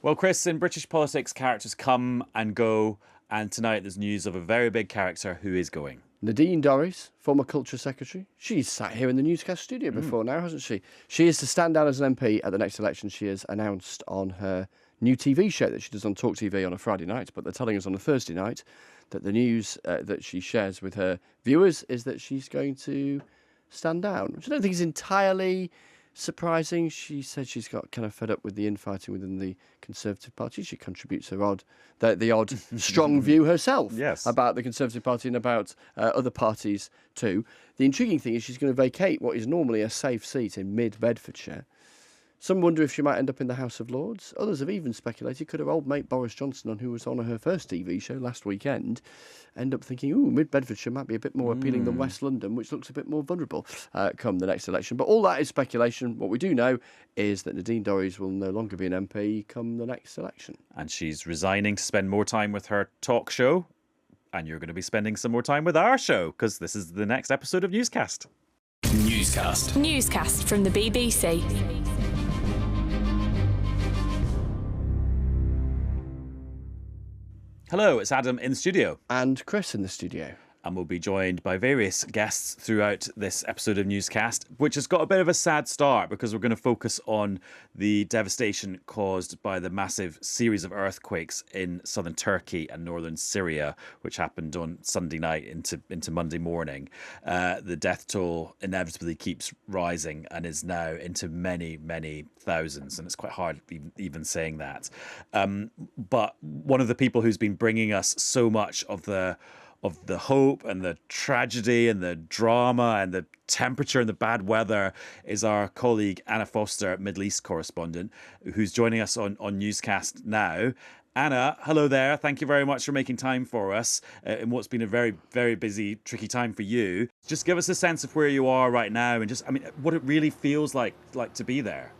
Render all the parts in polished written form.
Well, Chris, in British politics, characters come and go, and tonight there's news of a very big character who is going. Nadine Dorries, former Culture Secretary. She's sat here in the Newscast studio before now, hasn't she? She is to stand down as an MP at the next election. She has announced on her new TV show that she does on Talk TV on a Friday night, but they're telling us on a Thursday night that the news that she shares with her viewers is that she's going to stand down, which I don't think is entirely surprising. She said she's got kind of fed up with the infighting within the Conservative Party. She contributes the odd strong view herself about the Conservative Party and about other parties too. The intriguing thing is she's going to vacate what is normally a safe seat in mid-Bedfordshire. Some wonder if she might end up in the House of Lords. Others have even speculated could her old mate Boris Johnson, who was on her first TV show last weekend, end up thinking, mid-Bedfordshire might be a bit more appealing than West London, which looks a bit more vulnerable come the next election. But all that is speculation. What we do know is that Nadine Dorries will no longer be an MP come the next election. And she's resigning to spend more time with her talk show. And you're going to be spending some more time with our show, because this is the next episode of Newscast. Newscast from the BBC. Hello, it's Adam in the studio. And Chris in the studio. And we'll be joined by various guests throughout this episode of Newscast, which has got a bit of a sad start because we're going to focus on the devastation caused by the massive series of earthquakes in southern Turkey and northern Syria, which happened on Sunday night into Monday morning. The death toll inevitably keeps rising and is now into many, many thousands, and it's quite hard even saying that. But one of the people who's been bringing us so much of the hope and the tragedy and the drama and the temperature and the bad weather is our colleague Anna Foster, Middle East correspondent, who's joining us on Newscast now. Anna, hello there. Thank you very much for making time for us in what's been a very, very busy, tricky time for you. Just give us a sense of where you are right now and what it really feels like to be there.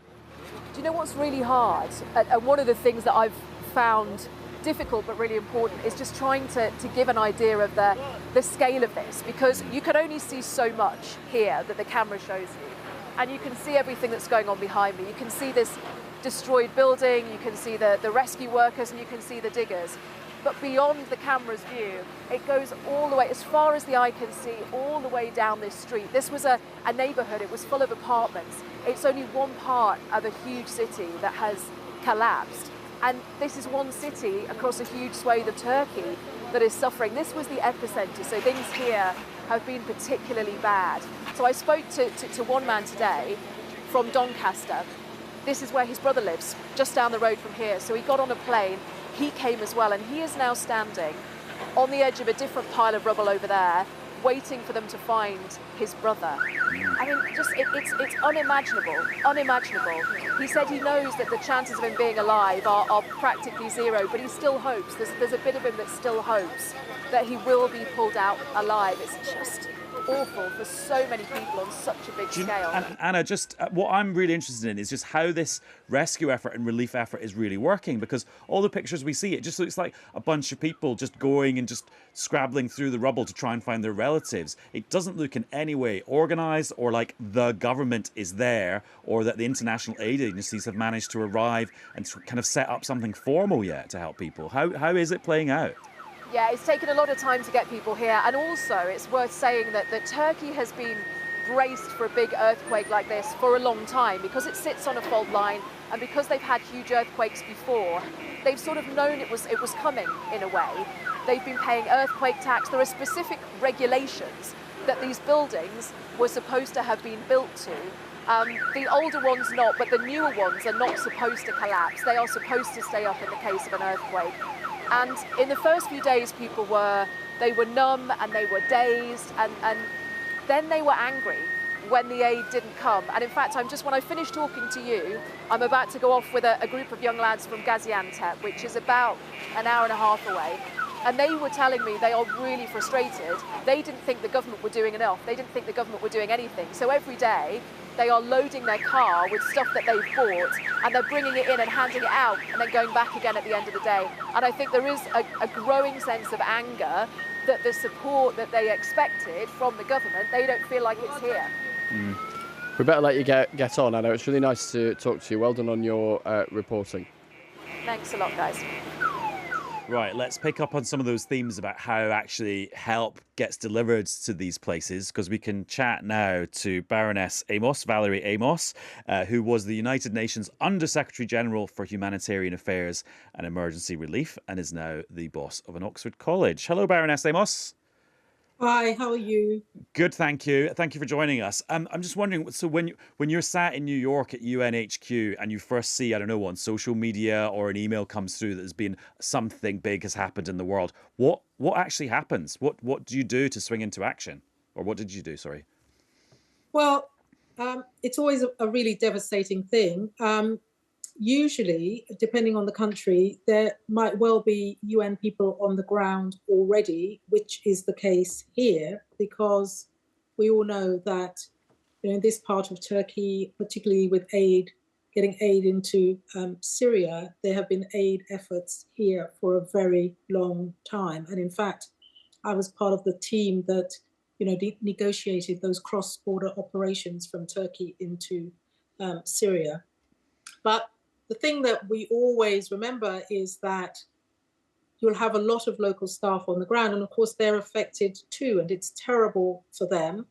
Do you know what's really hard? And one of the things that I've found difficult but really important is just trying to give an idea of the scale of this, because you can only see so much here that the camera shows you, and you can see everything that's going on behind me. You can see this destroyed building, you can see the rescue workers, and you can see the diggers. But beyond the camera's view, it goes all the way, as far as the eye can see, all the way down this street. This was a neighbourhood, it was full of apartments. It's only one part of a huge city that has collapsed. And this is one city across a huge swathe of Turkey that is suffering. This was the epicenter, so things here have been particularly bad. So I spoke to one man today from Doncaster. This is where his brother lives, just down the road from here. So he got on a plane, he came as well, and he is now standing on the edge of a different pile of rubble over there, waiting for them to find his brother. I mean, it's unimaginable. He said he knows that the chances of him being alive are practically zero, but he still hopes, there's a bit of him that still hopes that he will be pulled out alive. It's just awful for so many people on such a big scale. And Anna, just what I'm really interested in is just how this rescue effort and relief effort is really working, because all the pictures we see, it just looks like a bunch of people just going and just scrabbling through the rubble to try and find their relatives. It doesn't look in any way organised or like the government is there or that the international aid agencies have managed to arrive and kind of set up something formal yet to help people. How is it playing out? Yeah, it's taken a lot of time to get people here, and also it's worth saying that Turkey has been braced for a big earthquake like this for a long time, because it sits on a fault line and because they've had huge earthquakes before. They've sort of known it was coming in a way. They've been paying earthquake tax. There are specific regulations that these buildings were supposed to have been built to. The older ones not, but the newer ones are not supposed to collapse. They are supposed to stay up in the case of an earthquake. And in the first few days, people were numb and they were dazed, and then they were angry when the aid didn't come. And in fact, when I finish talking to you, I'm about to go off with a group of young lads from Gaziantep, which is about an hour and a half away. And they were telling me they are really frustrated. They didn't think the government were doing enough. They didn't think the government were doing anything. So every day, they are loading their car with stuff that they've bought, and they're bringing it in and handing it out and then going back again at the end of the day. And I think there is a growing sense of anger that the support that they expected from the government, they don't feel like it's here. We better let you get on, Anna. It's really nice to talk to you. Well done on your reporting. Thanks a lot, guys. Right, let's pick up on some of those themes about how actually help gets delivered to these places, because we can chat now to Baroness Amos, Valerie Amos, who was the United Nations Under-Secretary General for Humanitarian Affairs and Emergency Relief and is now the boss of an Oxford college. Hello, Baroness Amos. Hi, how are you? Good, thank you. Thank you for joining us. I'm just wondering, so when you're sat in New York at UNHQ and you first see, I don't know, on social media or an email comes through that there's been something big has happened in the world, what actually happens? What do you do to swing into action? Or what did you do, sorry? Well, it's always a really devastating thing. Usually, depending on the country, there might well be UN people on the ground already, which is the case here, because we all know that, in this part of Turkey, particularly with getting aid into Syria, there have been aid efforts here for a very long time. And in fact, I was part of the team that, negotiated those cross-border operations from Turkey into Syria. But the thing that we always remember is that you'll have a lot of local staff on the ground, and of course they're affected too, and it's terrible for them.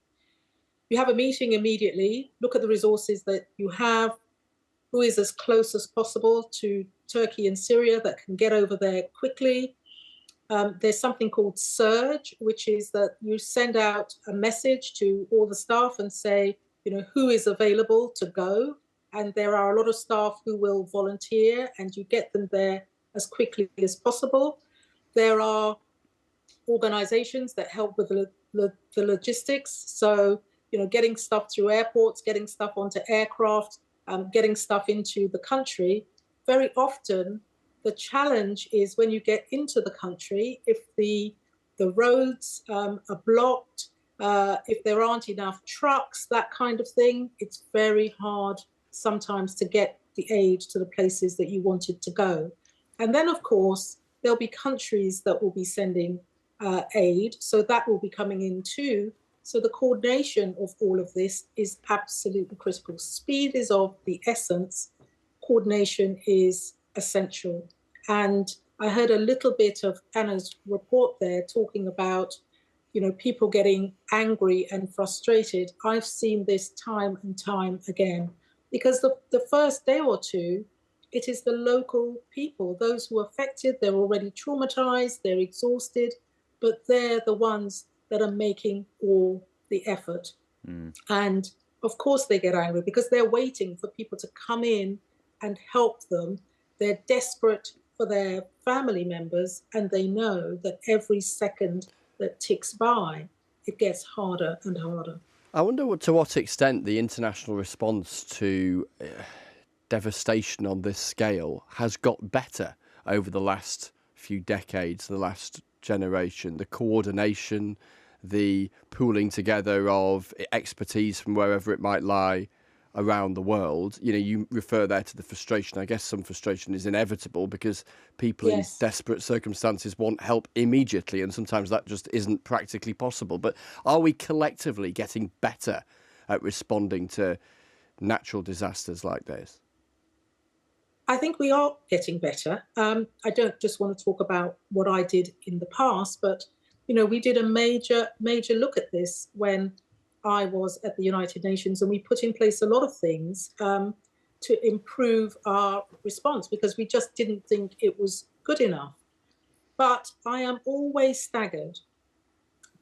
You have a meeting immediately, look at the resources that you have, who is as close as possible to Turkey and Syria that can get over there quickly. There's something called Surge, which is that you send out a message to all the staff and say, who is available to go. And there are a lot of staff who will volunteer, and you get them there as quickly as possible. There are organizations that help with the logistics. So, getting stuff through airports, getting stuff onto aircraft, getting stuff into the country. Very often, the challenge is when you get into the country, if the roads are blocked, if there aren't enough trucks, that kind of thing, it's very hard sometimes to get the aid to the places that you want it to go. And then, of course, there'll be countries that will be sending aid, so that will be coming in too. So the coordination of all of this is absolutely critical. Speed is of the essence. Coordination is essential. And I heard a little bit of Anna's report there talking about, people getting angry and frustrated. I've seen this time and time again, because the first day or two, it is the local people, those who are affected, they're already traumatized, they're exhausted, but they're the ones that are making all the effort. And of course they get angry because they're waiting for people to come in and help them. They're desperate for their family members, and they know that every second that ticks by, it gets harder and harder. I wonder to what extent the international response to devastation on this scale has got better over the last few decades, the last generation, the coordination, the pooling together of expertise from wherever it might lie around the world. You refer there to the frustration. I guess some frustration is inevitable because people in desperate circumstances want help immediately, and sometimes that just isn't practically possible. But are we collectively getting better at responding to natural disasters like this? I think we are getting better. I don't just want to talk about what I did in the past, but we did a major look at this when I was at the United Nations, and we put in place a lot of things to improve our response because we just didn't think it was good enough. But I am always staggered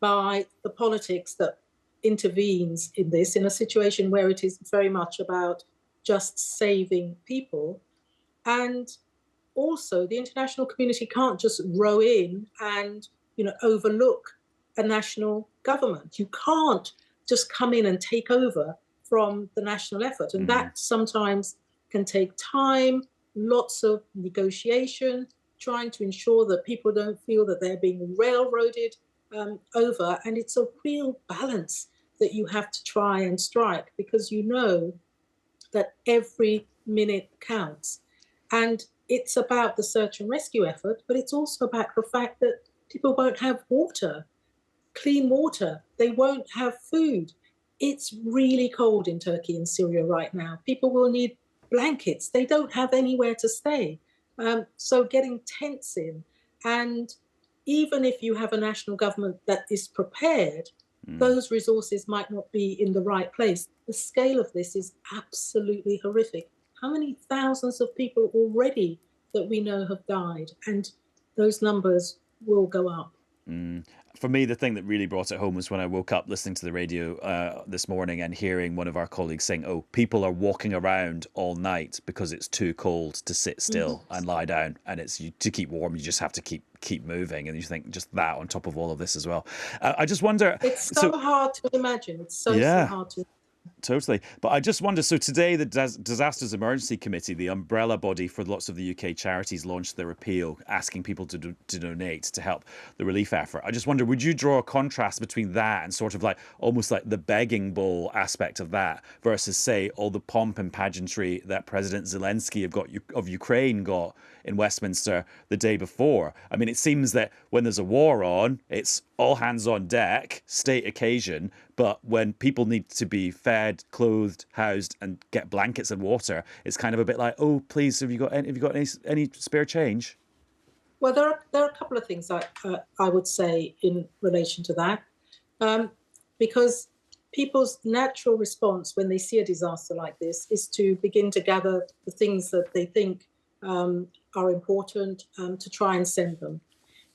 by the politics that intervenes in this, in a situation where it is very much about just saving people. And also, the international community can't just row in and, overlook a national government. You can't just come in and take over from the national effort. And that sometimes can take time, lots of negotiation, trying to ensure that people don't feel that they're being railroaded over. And it's a real balance that you have to try and strike, because that every minute counts. And it's about the search and rescue effort, but it's also about the fact that people won't have water, clean water. They won't have food. It's really cold in Turkey and Syria right now. People will need blankets. They don't have anywhere to stay. So getting tents in, and even if you have a national government that is prepared, those resources might not be in the right place. The scale of this is absolutely horrific. How many thousands of people already that we know have died? And those numbers will go up. For me, the thing that really brought it home was when I woke up listening to the radio this morning and hearing one of our colleagues saying, oh, people are walking around all night because it's too cold to sit still and lie down. And it's to keep warm, you just have to keep moving. And you think just that on top of all of this as well. I just wonder... It's so hard to imagine. It's so hard to Totally. But I just wonder, so today the Disasters Emergency Committee, the umbrella body for lots of the UK charities, launched their appeal asking people to donate to help the relief effort. I just wonder, would you draw a contrast between that and sort of like almost like the begging bowl aspect of that versus, say, all the pomp and pageantry that President Zelensky of Ukraine got in Westminster the day before? I mean, it seems that when there's a war on, it's all hands on deck, state occasion. But when people need to be fed, clothed, housed, and get blankets and water, it's kind of a bit like, oh, please, have you got any spare change? Well, there are a couple of things I would say in relation to that, because people's natural response when they see a disaster like this is to begin to gather the things that they think are important to try and send them.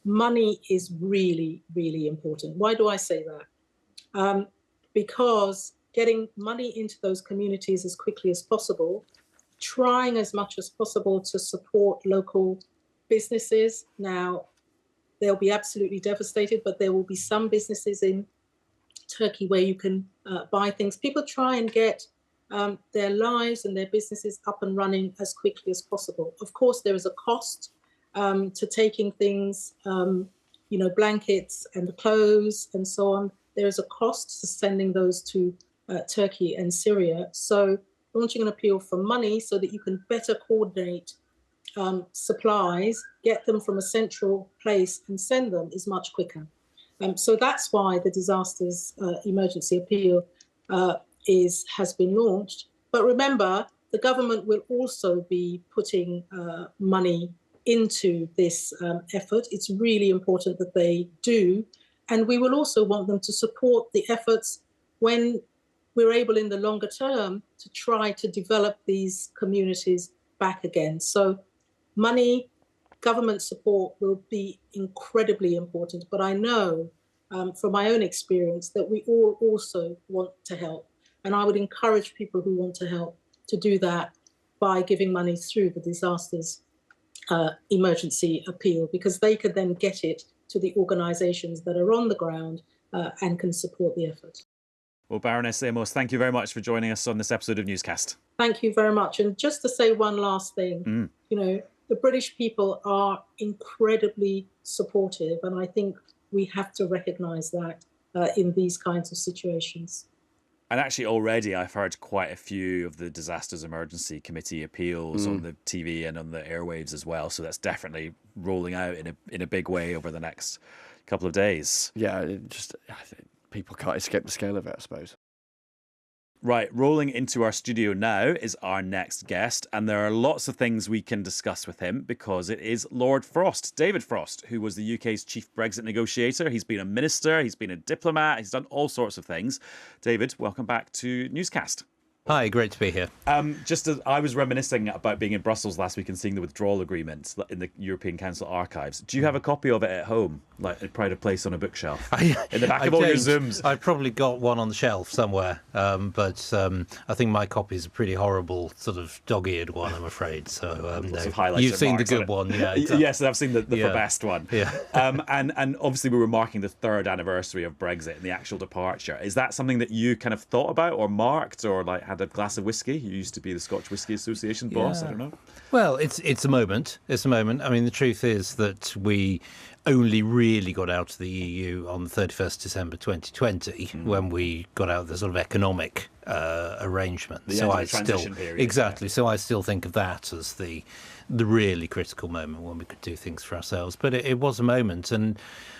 Money is really, really important. Why do I say that? Because getting money into those communities as quickly as possible, trying as much as possible to support local businesses. Now, they'll be absolutely devastated, but there will be some businesses in Turkey where you can buy things. People try and get their lives and their businesses up and running as quickly as possible. Of course, there is a cost to taking things, blankets and clothes and so on. There is a cost to sending those to Turkey and Syria. So launching an appeal for money so that you can better coordinate supplies, get them from a central place and send them is much quicker. So that's why the Disasters Emergency Appeal has been launched. But remember, the government will also be putting money into this effort. It's really important that they do. And we will also want them to support the efforts when we're able in the longer term to try to develop these communities back again. So money, government support will be incredibly important. But I know from my own experience that we all also want to help. And I would encourage people who want to help to do that by giving money through the Disasters Emergency Appeal, because they could then get it to the organisations that are on the ground and can support the effort. Well, Baroness Amos, thank you very much for joining us on this episode of Newscast. Thank you very much. And just to say one last thing, the British people are incredibly supportive, and I think we have to recognise that in these kinds of situations. And actually already I've heard quite a few of the Disasters Emergency Committee appeals on the TV and on the airwaves as well. So that's definitely rolling out in a big way over the next couple of days. Yeah, I think people can't escape the scale of it, I suppose. Right, rolling into our studio now is our next guest, and there are lots of things we can discuss with him because it is Lord Frost, David Frost, who was the UK's chief Brexit negotiator. He's been a minister, he's been a diplomat, he's done all sorts of things. David, welcome back to Newscast. Hi, great to be here. Just as I was reminiscing about being in Brussels last week and seeing the withdrawal agreement in the European Council archives. Do you have a copy of it at home, like a pride of place on a bookshelf? In the back of all your Zooms? I've probably got one on the shelf somewhere, but I think my copy is a pretty horrible sort of dog-eared one, I'm afraid. So you've seen the good one, yeah. Exactly. Yes, I've seen the best one. Yeah. And obviously we were marking the 3rd anniversary of Brexit and the actual departure. Is that something that you kind of thought about or marked or like had a glass of whiskey? You used to be the Scotch Whisky Association boss. I don't know. Well, it's a moment. It's a moment. I mean, the truth is that we only really got out of the EU on the 31st December 2020 when we got out of the sort of economic arrangement. The end of the transition period. Exactly. So I still think of that as the really critical moment when we could do things for ourselves. But it was a moment, and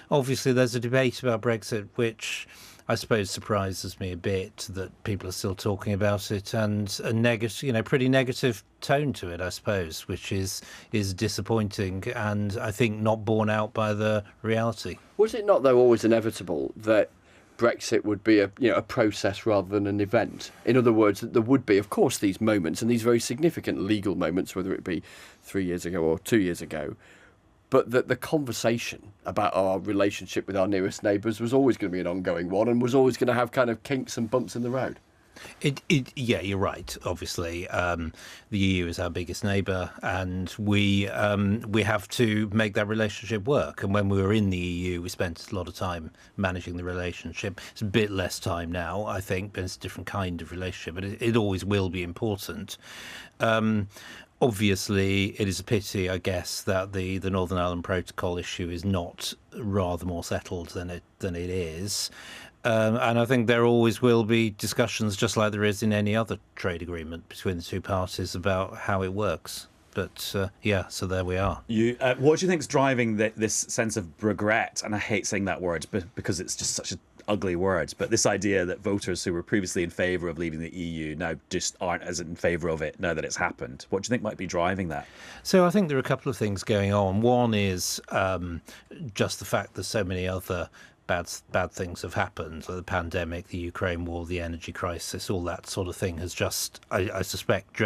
obviously there's a debate about Brexit which I suppose surprises me a bit that people are still talking about it, and a negative, pretty negative tone to it, I suppose, which is disappointing, and I think not borne out by the reality. Was it not, though, always inevitable that Brexit would be a process rather than an event? In other words, that there would be, of course, these moments, and these very significant legal moments, whether it be 3 years ago or 2 years ago, but that the conversation about our relationship with our nearest neighbours was always going to be an ongoing one, and was always going to have kind of kinks and bumps in the road. Yeah, you're right. Obviously, the EU is our biggest neighbour, and we have to make that relationship work. And when we were in the EU, we spent a lot of time managing the relationship. It's a bit less time now, I think, but it's a different kind of relationship. But it always will be important. Obviously, it is a pity, I guess, that the Northern Ireland Protocol issue is not rather more settled than it is. And I think there always will be discussions, just like there is in any other trade agreement between the two parties, about how it works. But so there we are. What do you think is driving this sense of regret? And I hate saying that word because it's just such an ugly word. But this idea that voters who were previously in favour of leaving the EU now just aren't as in favour of it now that it's happened. What do you think might be driving that? So I think there are a couple of things going on. One is just the fact that so many other bad things have happened, like the pandemic, the Ukraine war, the energy crisis, all that sort of thing has just, I suspect,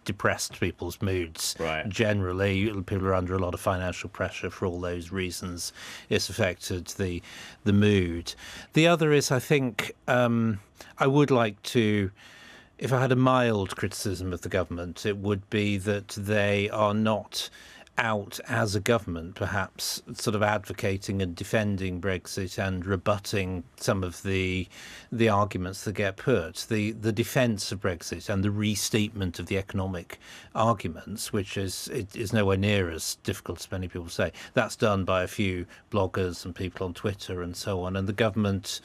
depressed people's moods. Right. Generally, people are under a lot of financial pressure for all those reasons. It's affected the mood. The other is, I think, I would like to, if I had a mild criticism of the government, it would be that they are not out as a government, perhaps sort of advocating and defending Brexit and rebutting some of the arguments that get put. The defence of Brexit and the restatement of the economic arguments, which is nowhere near as difficult as many people say. That's done by a few bloggers and people on Twitter and so on, and the government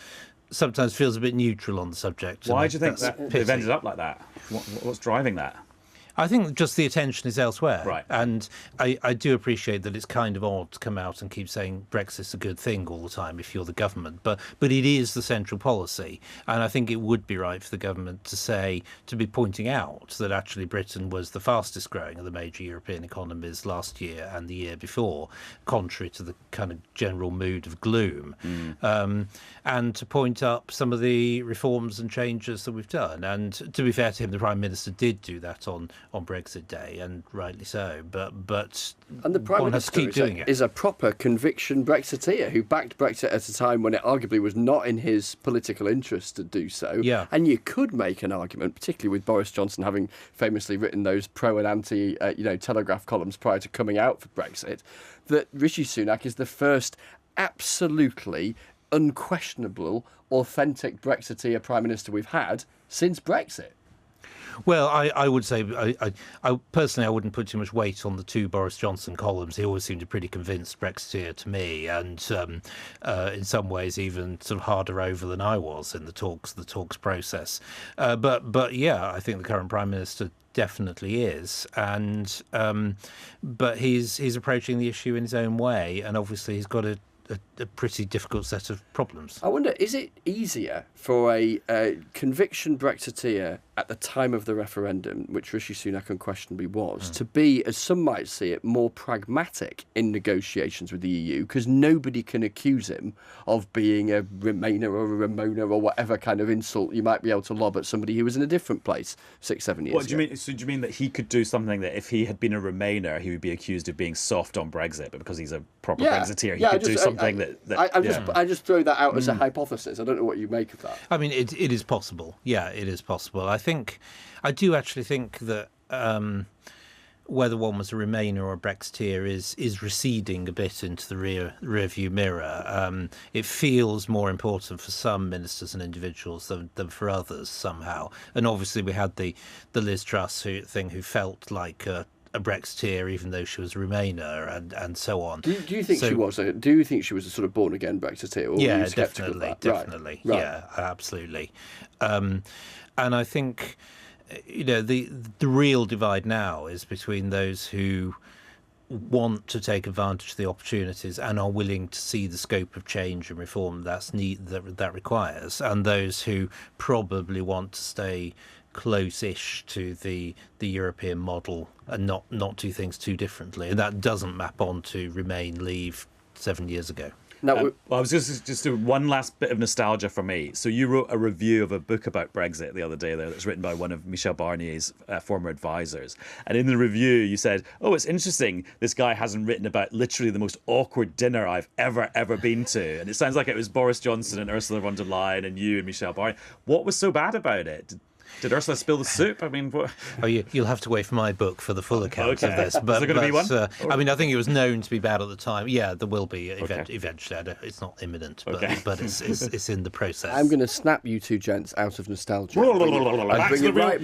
sometimes feels a bit neutral on the subject. Why do you think that they've ended up like that? What's driving that? I think just the attention is elsewhere. Right. And I do appreciate that it's kind of odd to come out and keep saying Brexit's a good thing all the time if you're the government. But it is the central policy. And I think it would be right for the government to be pointing out that actually Britain was the fastest growing of the major European economies last year and the year before, contrary to the kind of general mood of gloom. And to point up some of the reforms and changes that we've done. And to be fair to him, the Prime Minister did do that on Brexit Day, and rightly so. But and the Prime Minister is a proper conviction Brexiteer who backed Brexit at a time when it arguably was not in his political interest to do so. Yeah. And you could make an argument, particularly with Boris Johnson having famously written those pro and anti, Telegraph columns prior to coming out for Brexit, that Rishi Sunak is the first absolutely unquestionable, authentic Brexiteer Prime Minister we've had since Brexit. Well, I would say, I personally, I wouldn't put too much weight on the two Boris Johnson columns. He always seemed a pretty convinced Brexiteer to me, and in some ways even sort of harder over than I was in the talks process. But yeah, I think the current Prime Minister definitely is, and but he's approaching the issue in his own way, and obviously he's got a pretty difficult set of problems. I wonder, is it easier for a conviction Brexiteer at the time of the referendum, which Rishi Sunak unquestionably was, to be, as some might see it, more pragmatic in negotiations with the EU, because nobody can accuse him of being a Remainer or a Ramona or whatever kind of insult you might be able to lob at somebody who was in a different place 6-7 years ago. Do you mean? So do you mean that he could do something that if he had been a Remainer, he would be accused of being soft on Brexit, but because he's a proper Brexiteer, he could do something I just throw that out as a hypothesis. I don't know what you make of that. I mean, it is possible. Yeah, it is possible. I do actually think that whether one was a Remainer or a Brexiteer is receding a bit into the rearview mirror. It feels more important for some ministers and individuals than for others somehow. And obviously we had the Liz Truss who felt like a Brexiteer, even though she was a Remainer, and so on. Do you think she was? Do you think she was a sort of born again Brexiteer? Or yeah, were you sceptical of that? Definitely. Right. Yeah, absolutely. And I think the real divide now is between those who want to take advantage of the opportunities and are willing to see the scope of change and reform that requires, and those who probably want to stay close-ish to the European model and not do things too differently. And that doesn't map onto Remain, Leave 7 years ago. Now, well, I was just one last bit of nostalgia for me. So you wrote a review of a book about Brexit the other day there that's written by one of Michel Barnier's former advisors. And in the review, you said, oh, it's interesting. This guy hasn't written about literally the most awkward dinner I've ever been to. And it sounds like it was Boris Johnson and Ursula von der Leyen and you and Michel Barnier. What was so bad about it? Did Ursula spill the soup? I mean, what? Oh, you'll have to wait for my book for the full account of this. But, is there going to be one? I mean, I think it was known to be bad at the time. Yeah, there will be eventually. It's not imminent, but it's in the process. I'm going to snap you two gents out of nostalgia. Back to now. I'll bring you right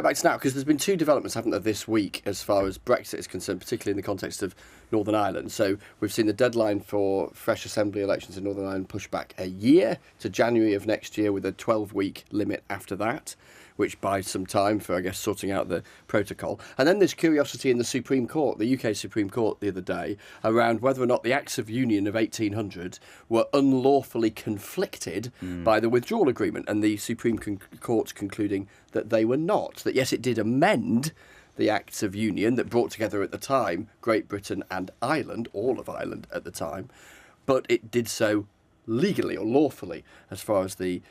back to now, because there's been two developments, haven't there, this week as far as Brexit is concerned, particularly in the context of Northern Ireland. So we've seen the deadline for fresh Assembly elections in Northern Ireland pushed back a year to January of next year, with a 12-week limit after that, which buys some time for, I guess, sorting out the protocol. And then there's curiosity in the Supreme Court, the UK Supreme Court the other day, around whether or not the Acts of Union of 1800 were unlawfully conflicted by the withdrawal agreement. And the Supreme Court concluding that they were not, that yes, it did amend the Acts of Union that brought together at the time Great Britain and Ireland, all of Ireland at the time, but it did so legally or lawfully, as far as the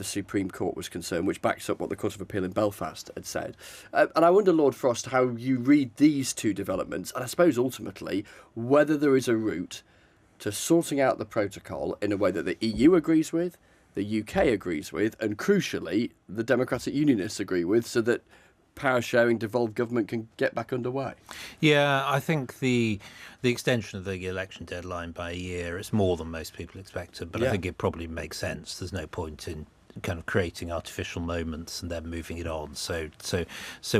Supreme Court was concerned, which backs up what the Court of Appeal in Belfast had said. And I wonder, Lord Frost, how you read these two developments, and I suppose ultimately whether there is a route to sorting out the protocol in a way that the EU agrees with, the UK agrees with, and crucially the Democratic Unionists agree with, so that power sharing, devolved government can get back underway. Yeah, I think the extension of the election deadline by a year is more than most people expected, but I think it probably makes sense. There's no point in kind of creating artificial moments and then moving it on. So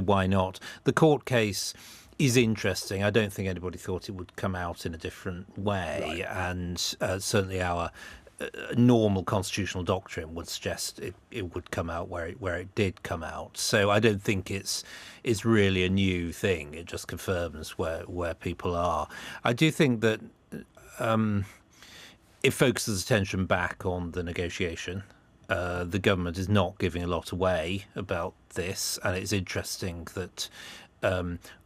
why not? The court case is interesting. I don't think anybody thought it would come out in a different way, and certainly our normal constitutional doctrine would suggest it would come out where it did come out. So I don't think it's really a new thing. It just confirms where people are. I do think that it focuses attention back on the negotiation. The government is not giving a lot away about this, and it's interesting that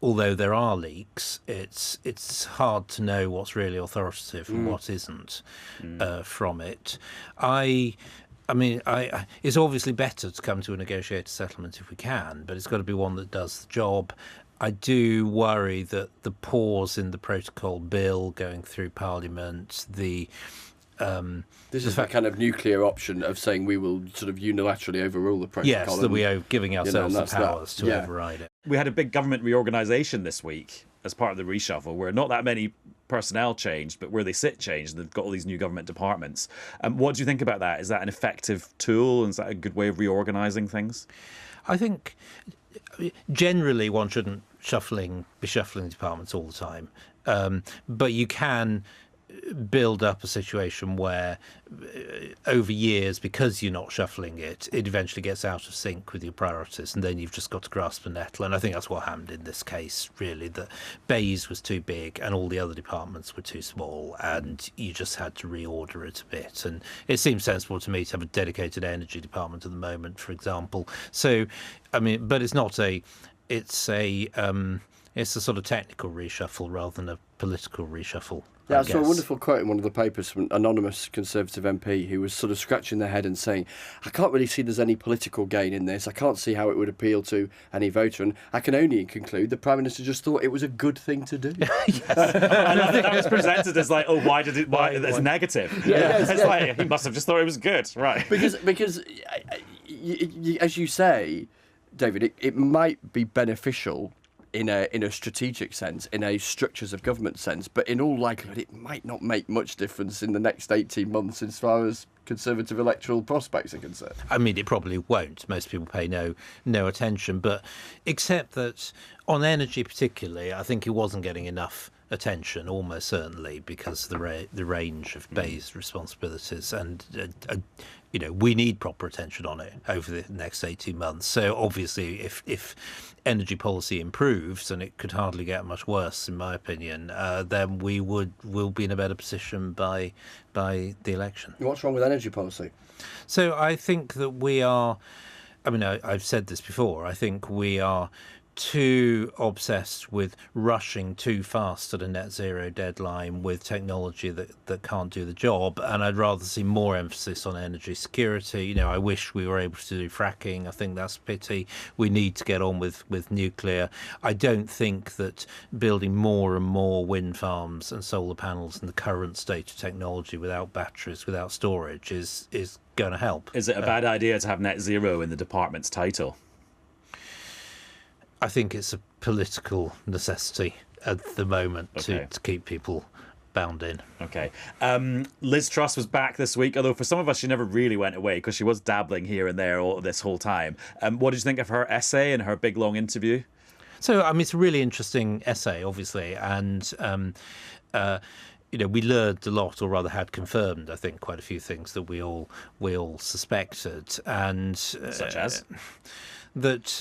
although there are leaks, it's hard to know what's really authoritative and what isn't from it. I mean, it's obviously better to come to a negotiated settlement if we can, but it's got to be one that does the job. I do worry that the pause in the protocol bill going through Parliament, this is that kind of nuclear option of saying we will sort of unilaterally overrule the protocol. Yes, that we are giving ourselves the powers to override it. We had a big government reorganisation this week as part of the reshuffle, where not that many personnel changed, but where they sit changed. They've got all these new government departments. What do you think about that? Is that an effective tool? Is that a good way of reorganising things? I think generally one shouldn't be shuffling departments all the time, but you can build up a situation where over years, because you're not shuffling it eventually gets out of sync with your priorities, and then you've just got to grasp the nettle. And I think that's what happened in this case, really, that Bays was too big and all the other departments were too small, and you just had to reorder it a bit. And it seems sensible to me to have a dedicated energy department at the moment, for example. So I mean, but it's a sort of technical reshuffle rather than a political reshuffle. Yeah, I saw a wonderful quote in one of the papers from an anonymous Conservative MP who was sort of scratching their head and saying, I can't really see there's any political gain in this. I can't see how it would appeal to any voter. And I can only conclude the Prime Minister just thought it was a good thing to do. Yes. And I think that was presented as like, oh, why it's negative. It's like, he must have just thought it was good. Right. Because as you say, David, it might be beneficial in a strategic sense, in a structures of government sense, but in all likelihood it might not make much difference in the next 18 months as far as Conservative electoral prospects are concerned. I mean, it probably won't. Most people pay no attention, but except that On energy particularly, I think it wasn't getting enough attention, almost certainly, because the range of Bay's responsibilities, and we need proper attention on it over the next 18 months. So obviously, if energy policy improves, and it could hardly get much worse, in my opinion, then we'll be in a better position by the election. What's wrong with energy policy? So I think that we are. I mean, I've said this before. I think we are too obsessed with rushing too fast at a net zero deadline with technology that can't do the job, and I'd rather see more emphasis on energy security. I wish we were able to do fracking. I think that's a pity. We need to get on with nuclear. I don't think that building more and more wind farms and solar panels in the current state of technology, without batteries, without storage, is going to help. Is it a bad idea to have net zero in the department's title? I think it's a political necessity at the moment to keep people bound in. Okay. Liz Truss was back this week, although for some of us she never really went away because she was dabbling here and there this whole time. What did you think of her essay and her big long interview? So, I mean, it's a really interesting essay, obviously, and we learned a lot, or rather had confirmed, I think, quite a few things that we all suspected, and such as that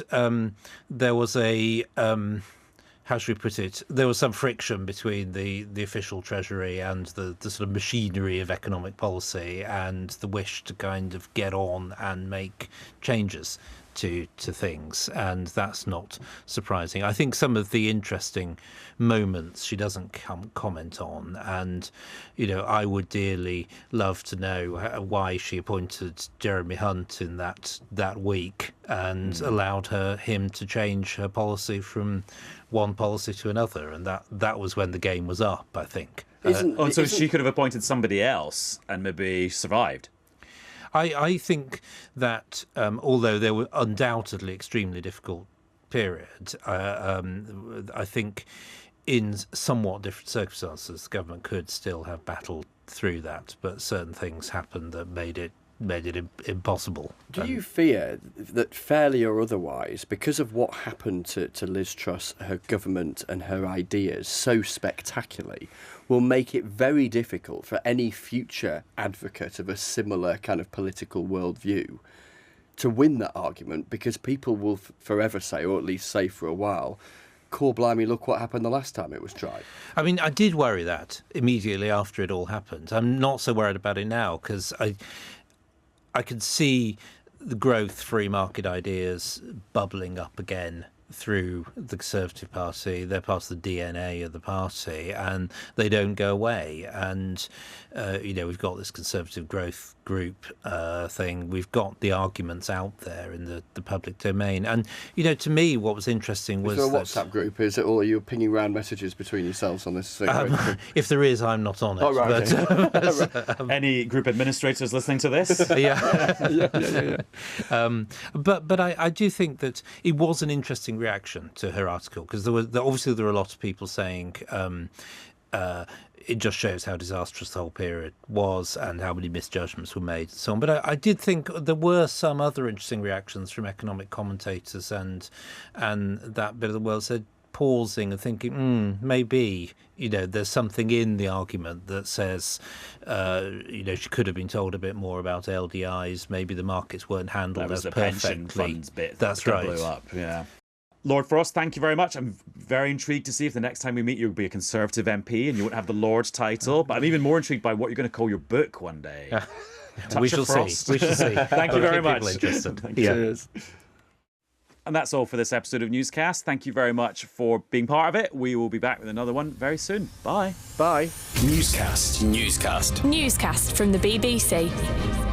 there was a how should we put it? There was some friction between the official treasury and the sort of machinery of economic policy, and the wish to kind of get on and make changes to things, and that's not surprising. I think some of the interesting moments she doesn't comment on, and I would dearly love to know why she appointed Jeremy Hunt in that week and allowed him to change her policy from one policy to another, and that was when the game was up, I think. So she could have appointed somebody else and maybe survived. I think that although there were undoubtedly extremely difficult periods, I think in somewhat different circumstances the government could still have battled through that, but certain things happened that made it impossible. Do you fear that, fairly or otherwise, because of what happened to Liz Truss, her government and her ideas so spectacularly, will make it very difficult for any future advocate of a similar kind of political worldview to win that argument, because people will forever say, or at least say for a while, "Core blimey, look what happened the last time it was tried"? I mean, I did worry that immediately after it all happened. I'm not so worried about it now, because I could see the growth free market ideas bubbling up again through the Conservative Party. They're part of the DNA of the party, and they don't go away. And we've got this Conservative Growth Group thing. We've got the arguments out there in the public domain. And to me, what was interesting was is there a WhatsApp group? Is it, or are you pinging around messages between yourselves on this thing? If there is, I'm not on it. Oh, right. But, any group administrators listening to this? Yeah. But I do think that it was an interesting reaction to her article, because there were a lot of people saying it just shows how disastrous the whole period was and how many misjudgments were made and so on. But I did think there were some other interesting reactions from economic commentators and that bit of the world said, pausing and thinking, maybe, there's something in the argument that says, she could have been told a bit more about LDIs. Maybe the markets weren't handled as perfectly. Pension funds bit. That's right. Blew up. Yeah. Lord Frost, thank you very much. I'm very intrigued to see if the next time we meet you'll be a Conservative MP and you won't have the Lord title. But I'm even more intrigued by what you're going to call your book one day. We shall see. Thank you very much. Cheers. And that's all for this episode of Newscast. Thank you very much for being part of it. We will be back with another one very soon. Bye. Bye. Newscast from the BBC.